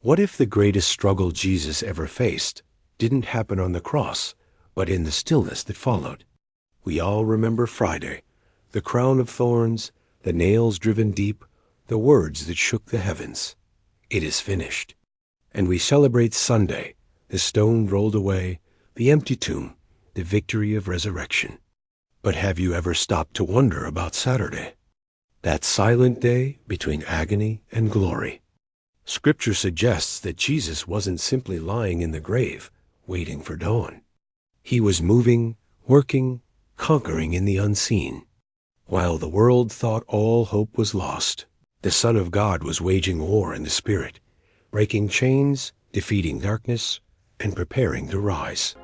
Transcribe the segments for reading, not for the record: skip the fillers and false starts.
What if the greatest struggle Jesus ever faced didn't happen on the cross, but in the stillness that followed? We all remember Friday, the crown of thorns, the nails driven deep, the words that shook the heavens. It is finished. And we celebrate Sunday, the stone rolled away, the empty tomb, the victory of resurrection. But have you ever stopped to wonder about Saturday? That silent day between agony and glory. Scripture suggests that Jesus wasn't simply lying in the grave, waiting for dawn. He was moving, working, conquering in the unseen. While the world thought all hope was lost, the Son of God was waging war in the Spirit, breaking chains, defeating darkness, and preparing to rise.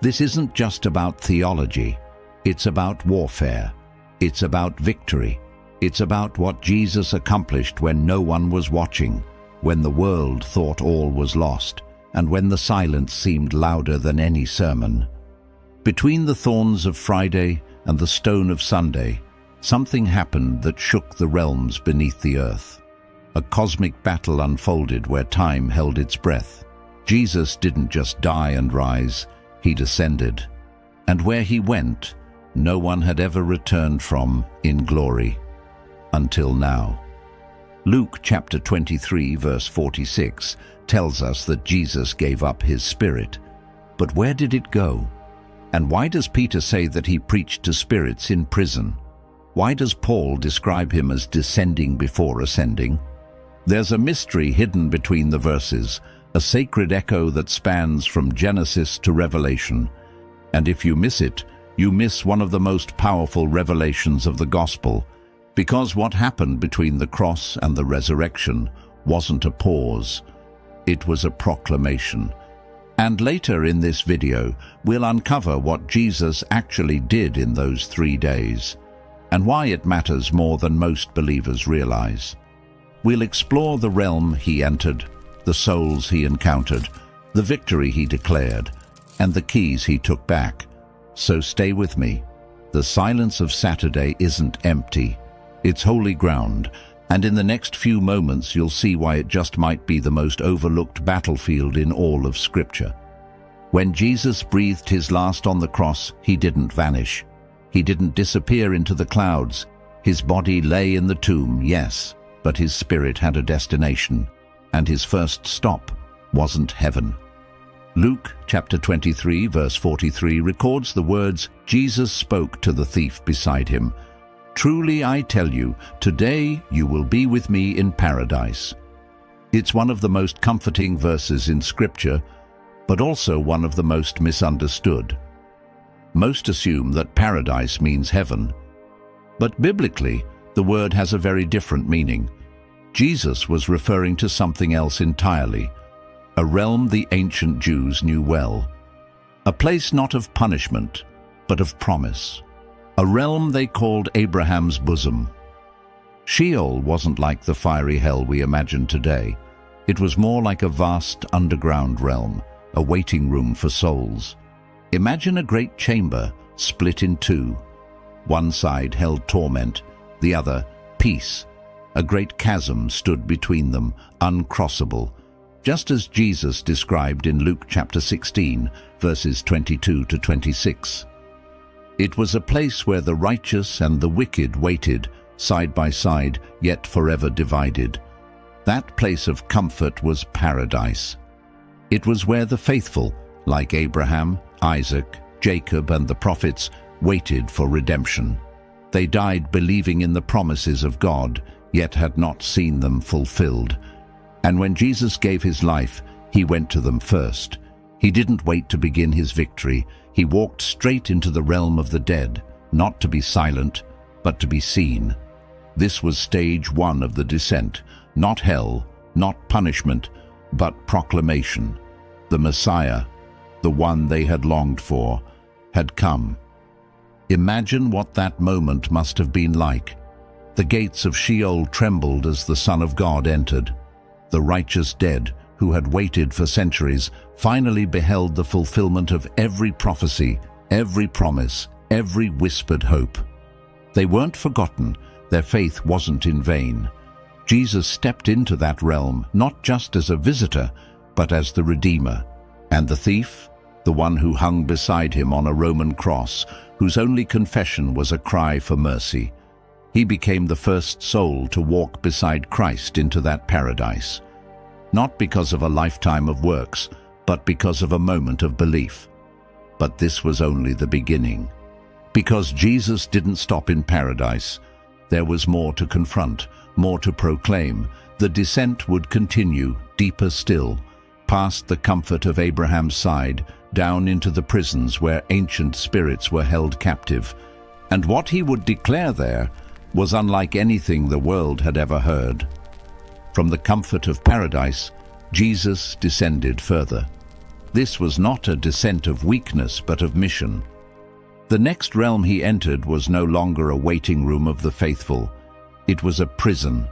This isn't just about theology. It's about warfare. It's about victory. It's about what Jesus accomplished when no one was watching, when the world thought all was lost, and when the silence seemed louder than any sermon. Between the thorns of Friday and the stone of Sunday, something happened that shook the realms beneath the earth. A cosmic battle unfolded where time held its breath. Jesus didn't just die and rise, he descended. And where he went, no one had ever returned from in glory. Until now. Luke chapter 23 verse 46 tells us that Jesus gave up his spirit. But where did it go? And why does Peter say that he preached to spirits in prison? Why does Paul describe him as descending before ascending? There's a mystery hidden between the verses, a sacred echo that spans from Genesis to Revelation. And if you miss it, you miss one of the most powerful revelations of the gospel, because what happened between the cross and the resurrection wasn't a pause, it was a proclamation. And later in this video, we'll uncover what Jesus actually did in those 3 days, and why it matters more than most believers realize. We'll explore the realm he entered, the souls he encountered, the victory he declared, and the keys he took back. So stay with me. The silence of Saturday isn't empty. It's holy ground, and in the next few moments you'll see why it just might be the most overlooked battlefield in all of Scripture. When Jesus breathed his last on the cross, he didn't vanish. He didn't disappear into the clouds. His body lay in the tomb, yes, but his spirit had a destination, and his first stop wasn't heaven. Luke chapter 23 verse 43 records the words Jesus spoke to the thief beside him. "Truly I tell you, today you will be with me in paradise." It's one of the most comforting verses in Scripture, but also one of the most misunderstood. Most assume that paradise means heaven, but biblically, the word has a very different meaning. Jesus was referring to something else entirely, a realm the ancient Jews knew well, a place not of punishment, but of promise. A realm they called Abraham's bosom. Sheol wasn't like the fiery hell we imagine today. It was more like a vast underground realm, a waiting room for souls. Imagine a great chamber split in two. One side held torment, the other peace. A great chasm stood between them, uncrossable, just as Jesus described in Luke chapter 16, verses 22 to 26. It was a place where the righteous and the wicked waited, side by side, yet forever divided. That place of comfort was paradise. It was where the faithful, like Abraham, Isaac, Jacob, and the prophets, waited for redemption. They died believing in the promises of God, yet had not seen them fulfilled. And when Jesus gave his life, he went to them first. He didn't wait to begin his victory. He walked straight into the realm of the dead, not to be silent, but to be seen. This was stage one of the descent, not hell, not punishment, but proclamation. The Messiah, the one they had longed for, had come. Imagine what that moment must have been like. The gates of Sheol trembled as the Son of God entered. The righteous dead, who had waited for centuries, finally beheld the fulfillment of every prophecy, every promise, every whispered hope. They weren't forgotten. Their faith wasn't in vain. Jesus stepped into that realm not just as a visitor, but as the Redeemer. And the thief, the one who hung beside him on a Roman cross, whose only confession was a cry for mercy, he became the first soul to walk beside Christ into that paradise. Not because of a lifetime of works, but because of a moment of belief. But this was only the beginning. Because Jesus didn't stop in paradise, there was more to confront, more to proclaim. The descent would continue, deeper still, past the comfort of Abraham's side, down into the prisons where ancient spirits were held captive. And what he would declare there was unlike anything the world had ever heard. From the comfort of paradise, Jesus descended further. This was not a descent of weakness, but of mission. The next realm he entered was no longer a waiting room of the faithful. It was a prison,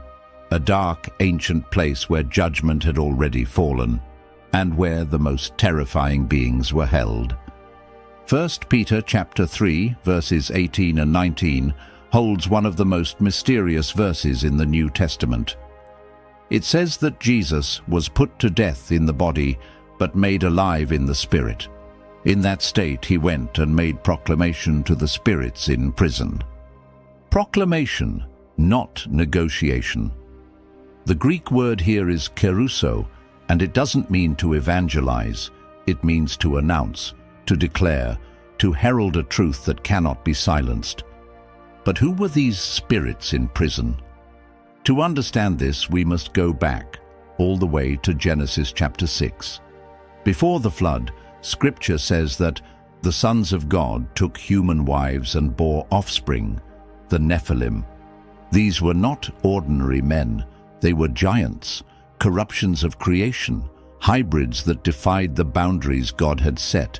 a dark, ancient place where judgment had already fallen, and where the most terrifying beings were held. 1 Peter chapter 3, verses 18 and 19, holds one of the most mysterious verses in the New Testament. It says that Jesus was put to death in the body, but made alive in the spirit. In that state he went and made proclamation to the spirits in prison. Proclamation, not negotiation. The Greek word here is kerusso, and it doesn't mean to evangelize. It means to announce, to declare, to herald a truth that cannot be silenced. But who were these spirits in prison? To understand this, we must go back, all the way to Genesis chapter 6. Before the flood, Scripture says that the sons of God took human wives and bore offspring, the Nephilim. These were not ordinary men. They were giants, corruptions of creation, hybrids that defied the boundaries God had set.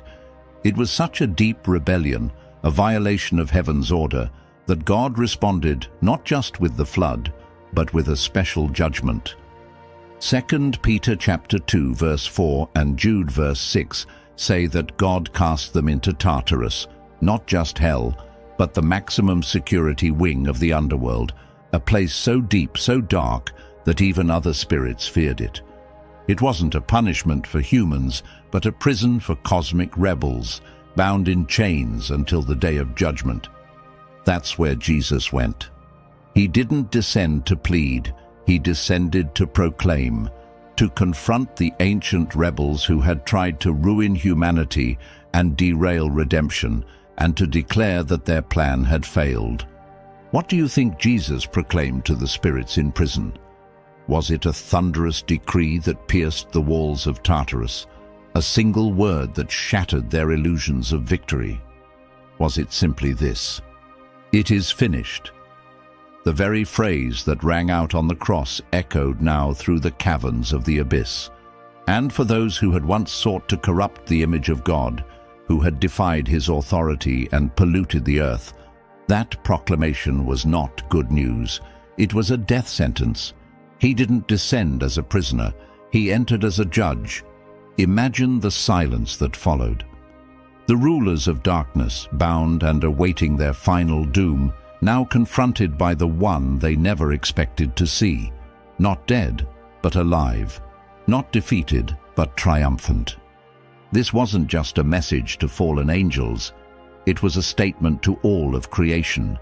It was such a deep rebellion, a violation of heaven's order, that God responded not just with the flood, but with a special judgment. 2 Peter chapter 2 verse 4 and Jude verse 6 say that God cast them into Tartarus, not just hell, but the maximum security wing of the underworld, a place so deep, so dark, that even other spirits feared it. It wasn't a punishment for humans, but a prison for cosmic rebels, bound in chains until the day of judgment. That's where Jesus went. He didn't descend to plead, he descended to proclaim, to confront the ancient rebels who had tried to ruin humanity and derail redemption, and to declare that their plan had failed. What do you think Jesus proclaimed to the spirits in prison? Was it a thunderous decree that pierced the walls of Tartarus, a single word that shattered their illusions of victory? Was it simply this: "It is finished"? The very phrase that rang out on the cross echoed now through the caverns of the abyss. And for those who had once sought to corrupt the image of God, who had defied his authority and polluted the earth, that proclamation was not good news. It was a death sentence. He didn't descend as a prisoner. He entered as a judge. Imagine the silence that followed. The rulers of darkness, bound and awaiting their final doom, now confronted by the one they never expected to see. Not dead, but alive. Not defeated, but triumphant. This wasn't just a message to fallen angels. It was a statement to all of creation.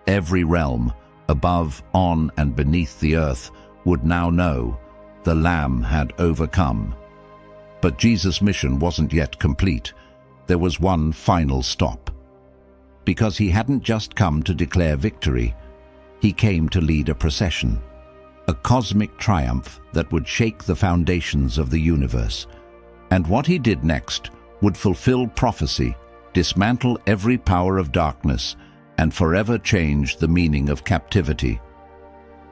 Every realm, above, on, and beneath the earth, would now know the Lamb had overcome. But Jesus' mission wasn't yet complete. There was one final stop. Because he hadn't just come to declare victory, he came to lead a procession, a cosmic triumph that would shake the foundations of the universe. And what he did next would fulfill prophecy, dismantle every power of darkness, and forever change the meaning of captivity.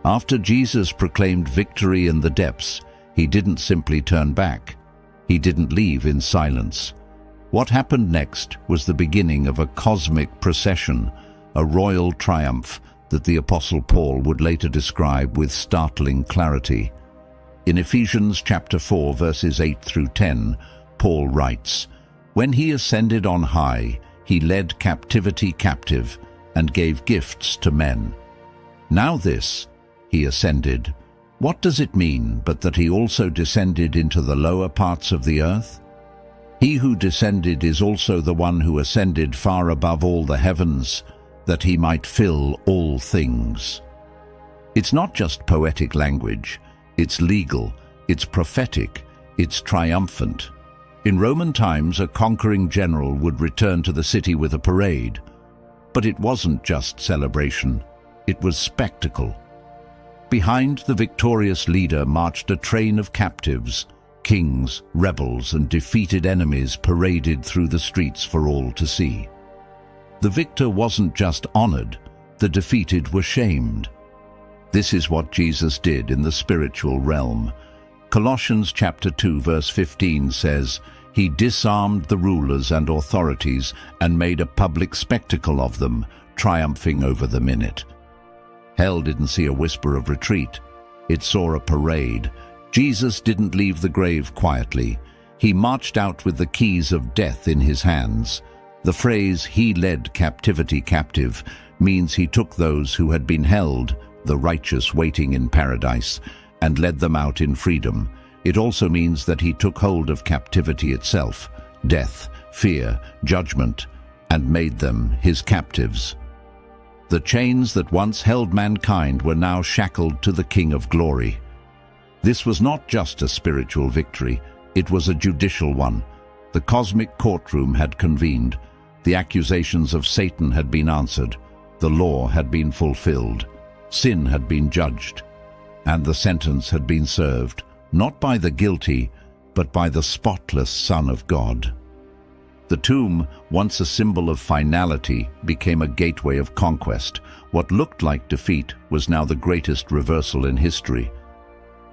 After Jesus proclaimed victory in the depths, he didn't simply turn back. He didn't leave in silence. What happened next was the beginning of a cosmic procession, a royal triumph that the Apostle Paul would later describe with startling clarity. In Ephesians chapter 4, verses 8 through 10, Paul writes, "When he ascended on high, he led captivity captive and gave gifts to men. Now this, he ascended, What does it mean but that he also descended into the lower parts of the earth? He who descended is also the one who ascended far above all the heavens, that he might fill all things. It's not just poetic language, it's legal, it's prophetic, it's triumphant. In Roman times, a conquering general would return to the city with a parade. But it wasn't just celebration, it was spectacle. Behind the victorious leader marched a train of captives, kings, rebels, and defeated enemies paraded through the streets for all to see. The victor wasn't just honored, the defeated were shamed. This is what Jesus did in the spiritual realm. Colossians chapter 2 verse 15 says, "He disarmed the rulers and authorities and made a public spectacle of them, triumphing over them in it." Hell didn't see a whisper of retreat. It saw a parade. Jesus didn't leave the grave quietly. He marched out with the keys of death in his hands. The phrase, "He led captivity captive," means he took those who had been held, the righteous waiting in paradise, and led them out in freedom. It also means that he took hold of captivity itself, death, fear, judgment, and made them his captives. The chains that once held mankind were now shackled to the King of Glory. This was not just a spiritual victory, it was a judicial one. The cosmic courtroom had convened. The accusations of Satan had been answered. The law had been fulfilled. Sin had been judged. And the sentence had been served, not by the guilty, but by the spotless Son of God. The tomb, once a symbol of finality, became a gateway of conquest. What looked like defeat was now the greatest reversal in history.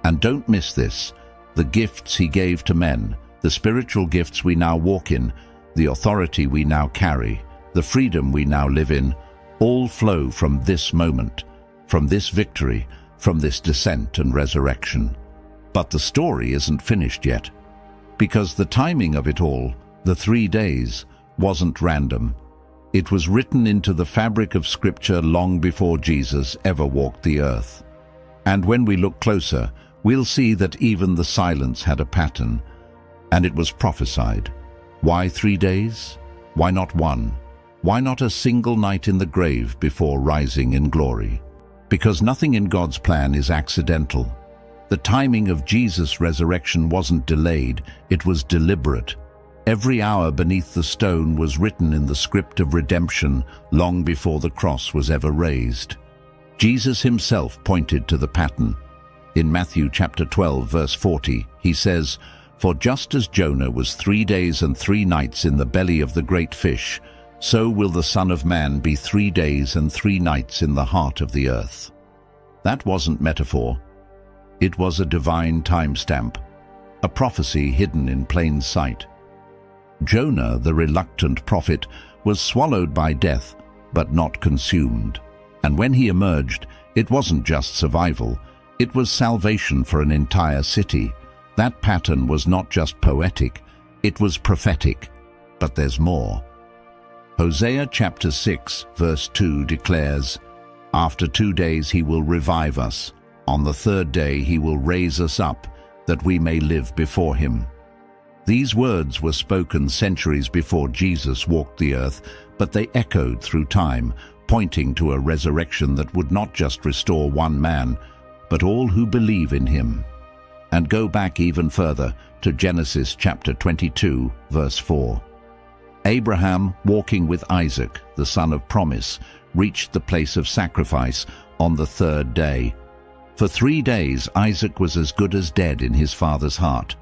And don't miss this, the gifts he gave to men, the spiritual gifts we now walk in, the authority we now carry, the freedom we now live in, all flow from this moment, from this victory, from this descent and resurrection. But the story isn't finished yet, because the timing of it all, the 3 days, wasn't random. It was written into the fabric of Scripture long before Jesus ever walked the earth. And when we look closer, we'll see that even the silence had a pattern, and it was prophesied. Why 3 days? Why not one? Why not a single night in the grave before rising in glory? Because nothing in God's plan is accidental. The timing of Jesus' resurrection wasn't delayed, it was deliberate. Every hour beneath the stone was written in the script of redemption long before the cross was ever raised. Jesus himself pointed to the pattern. In Matthew chapter 12, verse 40, he says, "For just as Jonah was 3 days and 3 nights in the belly of the great fish, so will the Son of Man be 3 days and 3 nights in the heart of the earth." That wasn't metaphor. It was a divine timestamp, a prophecy hidden in plain sight. Jonah, the reluctant prophet, was swallowed by death, but not consumed. And when he emerged, it wasn't just survival, it was salvation for an entire city. That pattern was not just poetic, it was prophetic. But there's more. Hosea chapter 6, verse 2 declares, "After 2 days he will revive us. On the 3rd day he will raise us up, that we may live before him." These words were spoken centuries before Jesus walked the earth, but they echoed through time, pointing to a resurrection that would not just restore one man, but all who believe in him. And go back even further to Genesis chapter 22, verse 4. Abraham, walking with Isaac, the son of promise, reached the place of sacrifice on the 3rd day. For 3 days, Isaac was as good as dead in his father's heart.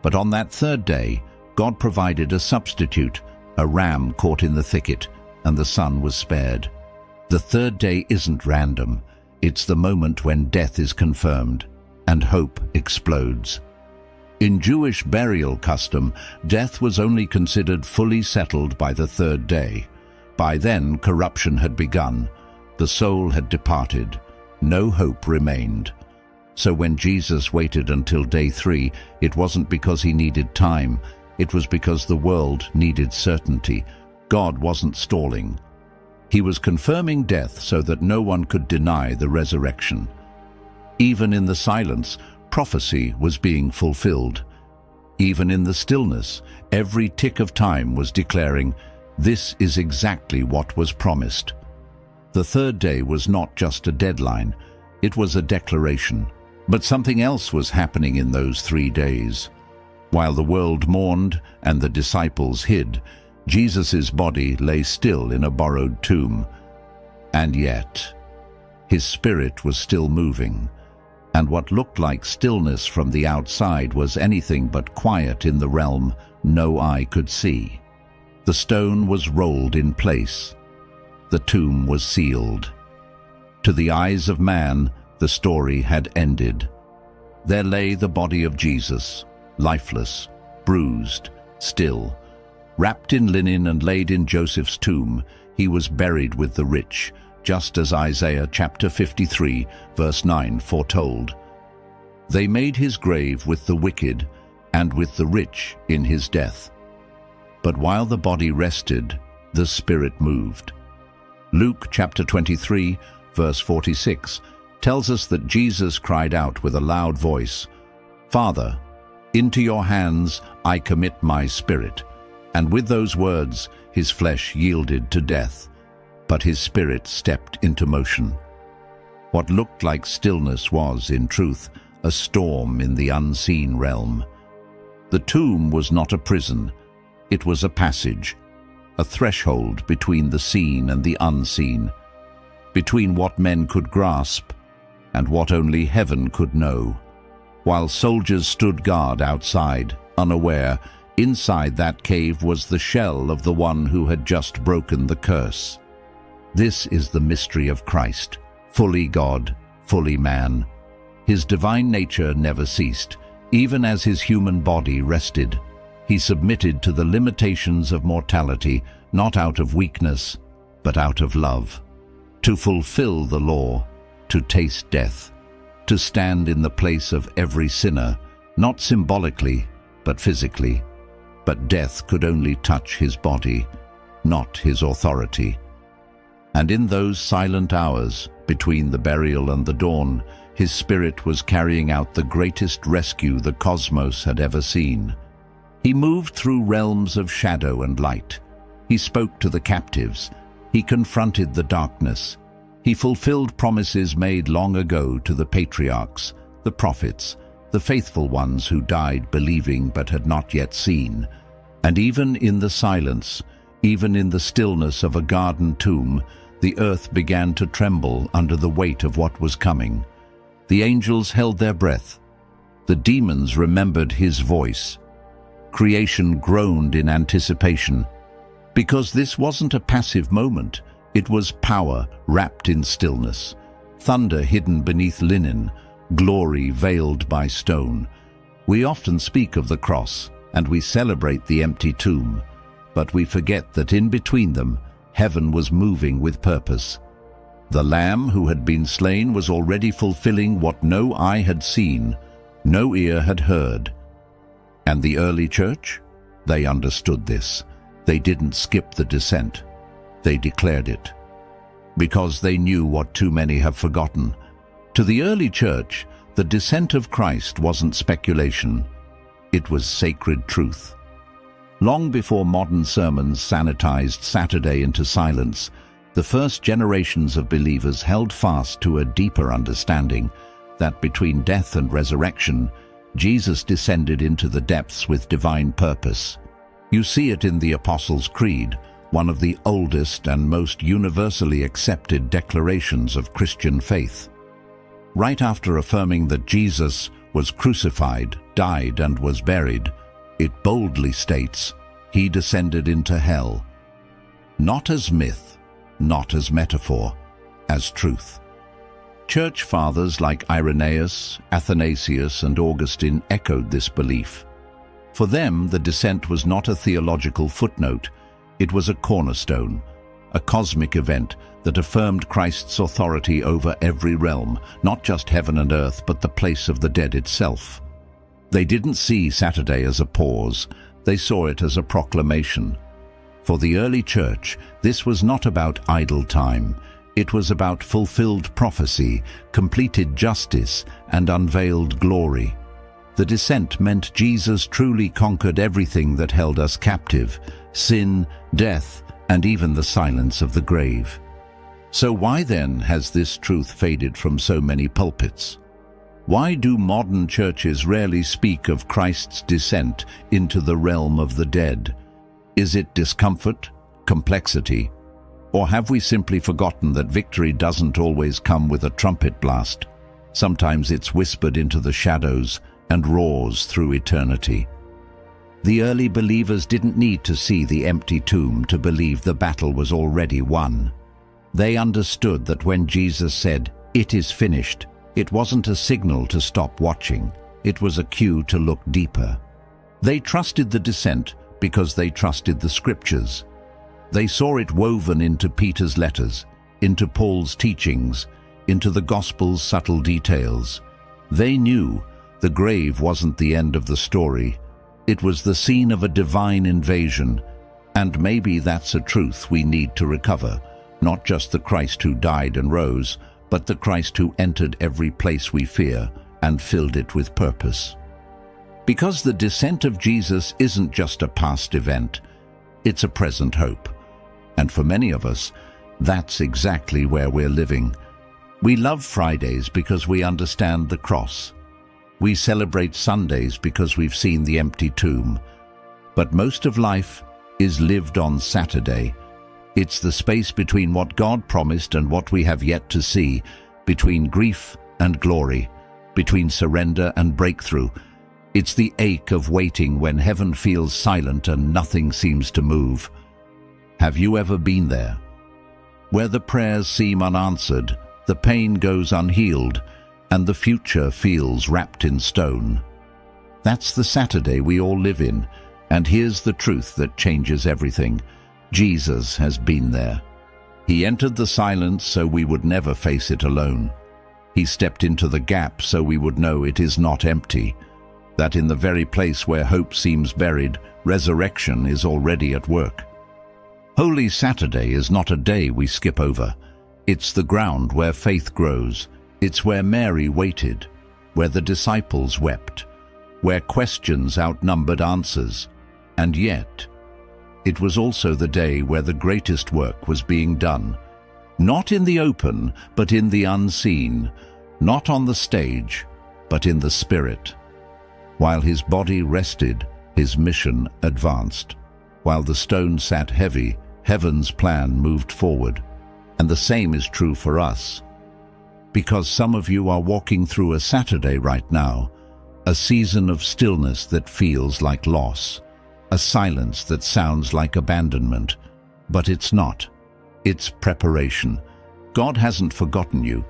But on that 3rd day, God provided a substitute, a ram caught in the thicket, and the son was spared. The 3rd day isn't random. It's the moment when death is confirmed and hope explodes. In Jewish burial custom, death was only considered fully settled by the 3rd day. By then, corruption had begun. The soul had departed. No hope remained. So when Jesus waited until day 3, it wasn't because he needed time. It was because the world needed certainty. God wasn't stalling. He was confirming death so that no one could deny the resurrection. Even in the silence, prophecy was being fulfilled. Even in the stillness, every tick of time was declaring, "This is exactly what was promised." The third day was not just a deadline, it was a declaration. But something else was happening in those 3 days. While the world mourned and the disciples hid, Jesus' body lay still in a borrowed tomb. And yet, his spirit was still moving, and what looked like stillness from the outside was anything but quiet in the realm no eye could see. The stone was rolled in place. The tomb was sealed. To the eyes of man, the story had ended. There lay the body of Jesus, lifeless, bruised, still. Wrapped in linen and laid in Joseph's tomb, he was buried with the rich, just as Isaiah chapter 53, verse 9 foretold. They made his grave with the wicked and with the rich in his death. But while the body rested, the spirit moved. Luke chapter 23, verse 46, tells us that Jesus cried out with a loud voice, "Father, into your hands I commit my spirit." And with those words, his flesh yielded to death, but his spirit stepped into motion. What looked like stillness was, in truth, a storm in the unseen realm. The tomb was not a prison, it was a passage, a threshold between the seen and the unseen, between what men could grasp and what only heaven could know. While soldiers stood guard outside, unaware, inside that cave was the shell of the one who had just broken the curse. This is the mystery of Christ, fully God, fully man. His divine nature never ceased, even as his human body rested. He submitted to the limitations of mortality, not out of weakness, but out of love. To fulfill the law, to taste death, to stand in the place of every sinner, not symbolically, but physically. But death could only touch his body, not his authority. And in those silent hours, between the burial and the dawn, his spirit was carrying out the greatest rescue the cosmos had ever seen. He moved through realms of shadow and light. He spoke to the captives. He confronted the darkness. He fulfilled promises made long ago to the patriarchs, the prophets, the faithful ones who died believing but had not yet seen. And even in the silence, even in the stillness of a garden tomb, the earth began to tremble under the weight of what was coming. The angels held their breath. The demons remembered his voice. Creation groaned in anticipation. Because this wasn't a passive moment, it was power wrapped in stillness, thunder hidden beneath linen, glory veiled by stone. We often speak of the cross, and we celebrate the empty tomb, but we forget that in between them, heaven was moving with purpose. The Lamb who had been slain was already fulfilling what no eye had seen, no ear had heard. And the early church? They understood this. They didn't skip the descent. They declared it. Because they knew what too many have forgotten. To the early church, the descent of Christ wasn't speculation. It was sacred truth. Long before modern sermons sanitized Saturday into silence, the first generations of believers held fast to a deeper understanding that between death and resurrection, Jesus descended into the depths with divine purpose. You see it in the Apostles' Creed, one of the oldest and most universally accepted declarations of Christian faith. Right after affirming that Jesus was crucified, died, and was buried, it boldly states, he descended into hell. Not as myth, not as metaphor, as truth. Church fathers like Irenaeus, Athanasius, and Augustine echoed this belief. For them, the descent was not a theological footnote. It was a cornerstone, a cosmic event that affirmed Christ's authority over every realm, not just heaven and earth, but the place of the dead itself. They didn't see Saturday as a pause, they saw it as a proclamation. For the early church, this was not about idle time, It was about fulfilled prophecy, completed justice, and unveiled glory. The descent meant Jesus truly conquered everything that held us captive: sin, death, and even the silence of the grave. So why then has this truth faded from so many pulpits? Why do modern churches rarely speak of Christ's descent into the realm of the dead? Is it discomfort, complexity, or have we simply forgotten that victory doesn't always come with a trumpet blast? Sometimes it's whispered into the shadows and roars through eternity. The early believers didn't need to see the empty tomb to believe the battle was already won. They understood that when Jesus said, "It is finished," it wasn't a signal to stop watching. It was a cue to look deeper. They trusted the descent because they trusted the scriptures. They saw it woven into Peter's letters, into Paul's teachings, into the gospel's subtle details. They knew the grave wasn't the end of the story. It was the scene of a divine invasion, and maybe that's a truth we need to recover. Not just the Christ who died and rose, but the Christ who entered every place we fear and filled it with purpose. Because the descent of Jesus isn't just a past event, it's a present hope. And for many of us, that's exactly where we're living. We love Fridays because we understand the cross. We celebrate Sundays because we've seen the empty tomb. But most of life is lived on Saturday. It's the space between what God promised and what we have yet to see, between grief and glory, between surrender and breakthrough. It's the ache of waiting when heaven feels silent and nothing seems to move. Have you ever been there? Where the prayers seem unanswered, the pain goes unhealed, and the future feels wrapped in stone. That's the Saturday we all live in, and here's the truth that changes everything. Jesus has been there. He entered the silence so we would never face it alone. He stepped into the gap so we would know it is not empty, that in the very place where hope seems buried, resurrection is already at work. Holy Saturday is not a day we skip over. It's the ground where faith grows. It's where Mary waited, where the disciples wept, where questions outnumbered answers. And yet, it was also the day where the greatest work was being done, not in the open, but in the unseen, not on the stage, but in the spirit. While his body rested, his mission advanced. While the stone sat heavy, heaven's plan moved forward. And the same is true for us. Because some of you are walking through a Saturday right now, a season of stillness that feels like loss, a silence that sounds like abandonment, but it's not. It's preparation. God hasn't forgotten you.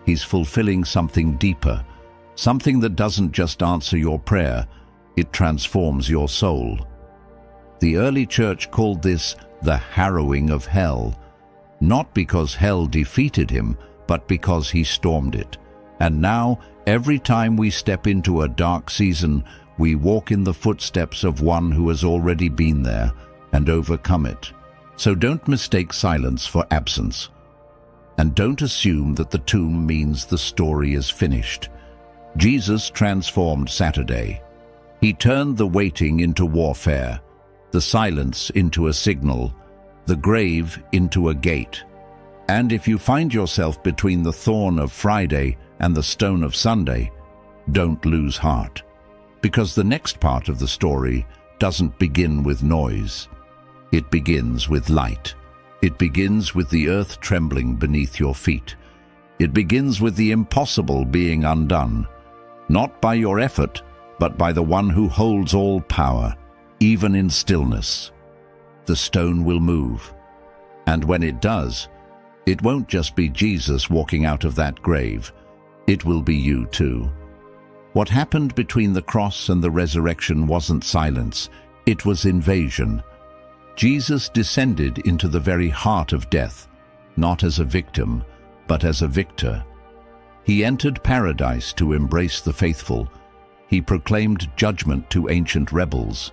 He's fulfilling something deeper, something that doesn't just answer your prayer, it transforms your soul. The early church called this the harrowing of hell, not because hell defeated him, but because he stormed it. And now, every time we step into a dark season, we walk in the footsteps of one who has already been there and overcome it. So don't mistake silence for absence. And don't assume that the tomb means the story is finished. Jesus transformed Saturday. He turned the waiting into warfare, the silence into a signal, the grave into a gate. And if you find yourself between the thorn of Friday and the stone of Sunday, don't lose heart. Because the next part of the story doesn't begin with noise. It begins with light. It begins with the earth trembling beneath your feet. It begins with the impossible being undone, not by your effort, but by the one who holds all power, even in stillness. The stone will move. And when it does, it won't just be Jesus walking out of that grave. It will be you too. What happened between the cross and the resurrection wasn't silence, it was invasion. Jesus descended into the very heart of death, not as a victim, but as a victor. He entered paradise to embrace the faithful. He proclaimed judgment to ancient rebels.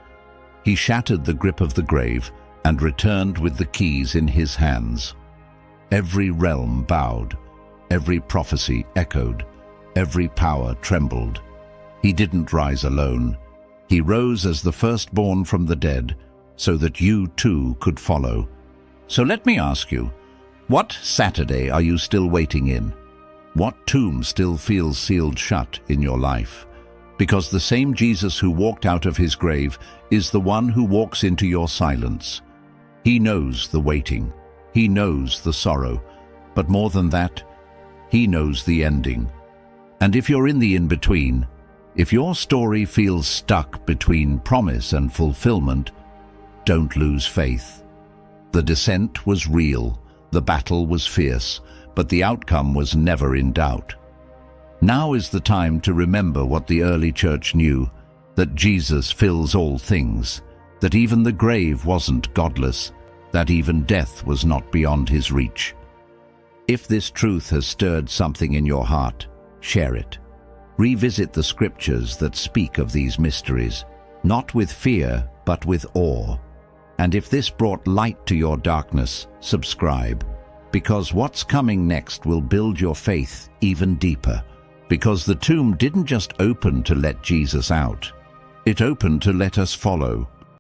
He shattered the grip of the grave and returned with the keys in his hands. Every realm bowed, every prophecy echoed, every power trembled. He didn't rise alone. He rose as the firstborn from the dead, so that you too could follow. So let me ask you, what Saturday are you still waiting in? What tomb still feels sealed shut in your life? Because the same Jesus who walked out of his grave is the one who walks into your silence. He knows the waiting. He knows the sorrow. But more than that, he knows the ending. And if you're in the in-between, if your story feels stuck between promise and fulfillment, don't lose faith. The descent was real, the battle was fierce, but the outcome was never in doubt. Now is the time to remember what the early church knew, that Jesus fills all things, that even the grave wasn't godless, that even death was not beyond his reach. If this truth has stirred something in your heart, share it. Revisit the scriptures that speak of these mysteries, not with fear, but with awe. And if this brought light to your darkness, subscribe, because what's coming next will build your faith even deeper. Because the tomb didn't just open to let Jesus out, it opened to let us follow.